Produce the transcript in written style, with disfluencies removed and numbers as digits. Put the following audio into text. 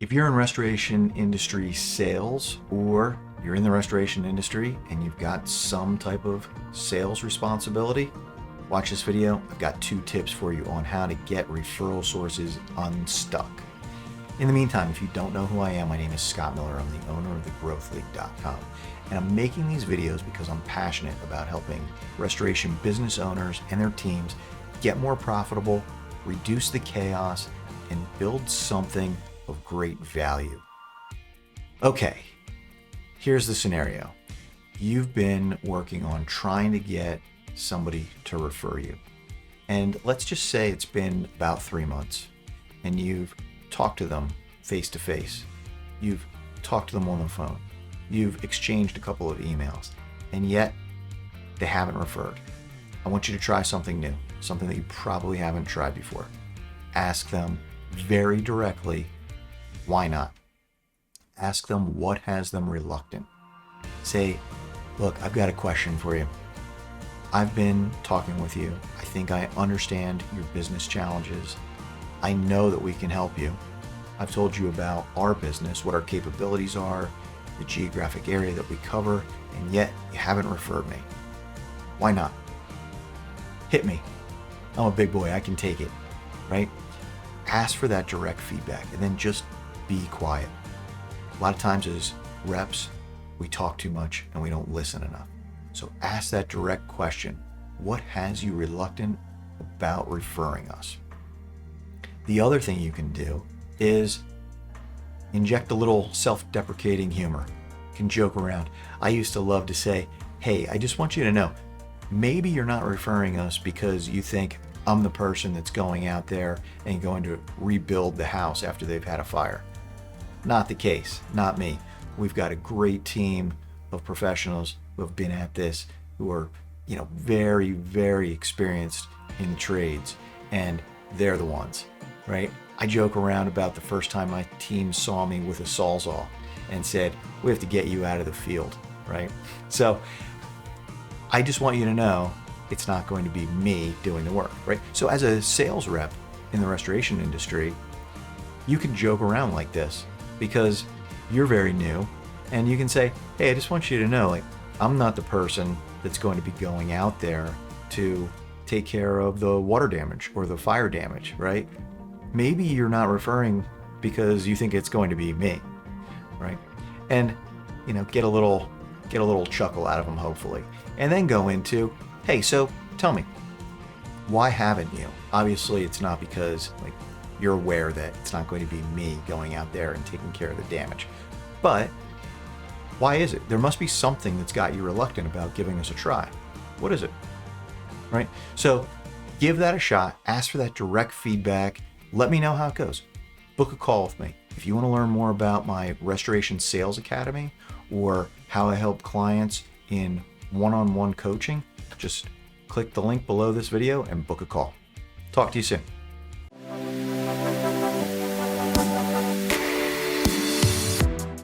If you're in restoration industry sales, or you're in the restoration industry and you've got some type of sales responsibility, watch this video. I've got 2 tips for you on how to get referral sources unstuck. In the meantime, if you don't know who I am, my name is Scott Miller. I'm the owner of thegrowthleague.com. And I'm making these videos because I'm passionate about helping restoration business owners and their teams get more profitable, reduce the chaos, and build something of great value. Okay, here's the scenario. You've been working on trying to get somebody to refer you. And let's just say it's been about 3 months and you've talked to them face to face. You've talked to them on the phone. You've exchanged a couple of emails, and yet they haven't referred. I want you to try something new, something that you probably haven't tried before. Ask them very directly, why not? Ask them what has them reluctant. Say, look, I've got a question for you. I've been talking with you. I think I understand your business challenges. I know that we can help you. I've told you about our business, what our capabilities are, the geographic area that we cover, and yet you haven't referred me. Why not? Hit me. I'm a big boy, I can take it, right? Ask for that direct feedback and then just be quiet. A lot of times as reps, we talk too much and we don't listen enough. So ask that direct question. What has you reluctant about referring us? The other thing you can do is inject a little self-deprecating humor. You can joke around. I used to love to say, hey, I just want you to know, maybe you're not referring us because you think I'm the person that's going out there and going to rebuild the house after they've had a fire. Not the case, not me. We've got a great team of professionals who have been at this, who are, very, very experienced in the trades, and they're the ones, right? I joke around about the first time my team saw me with a Sawzall and said, we have to get you out of the field, right? So I just want you to know it's not going to be me doing the work, right? So as a sales rep in the restoration industry, you can joke around like this because you're very new, and you can say, hey, I just want you to know, I'm not the person that's going to be going out there to take care of the water damage or the fire damage, right? Maybe you're not referring because you think it's going to be me, right? And, get a little chuckle out of them, hopefully. And then go into, hey, so tell me, why haven't you? Obviously, it's not because you're aware that it's not going to be me going out there and taking care of the damage. But why is it? There must be something that's got you reluctant about giving us a try. What is it? Right? So give that a shot. Ask for that direct feedback. Let me know how it goes. Book a call with me. If you want to learn more about my Restoration Sales Academy or how I help clients in one-on-one coaching, just click the link below this video and book a call. Talk to you soon.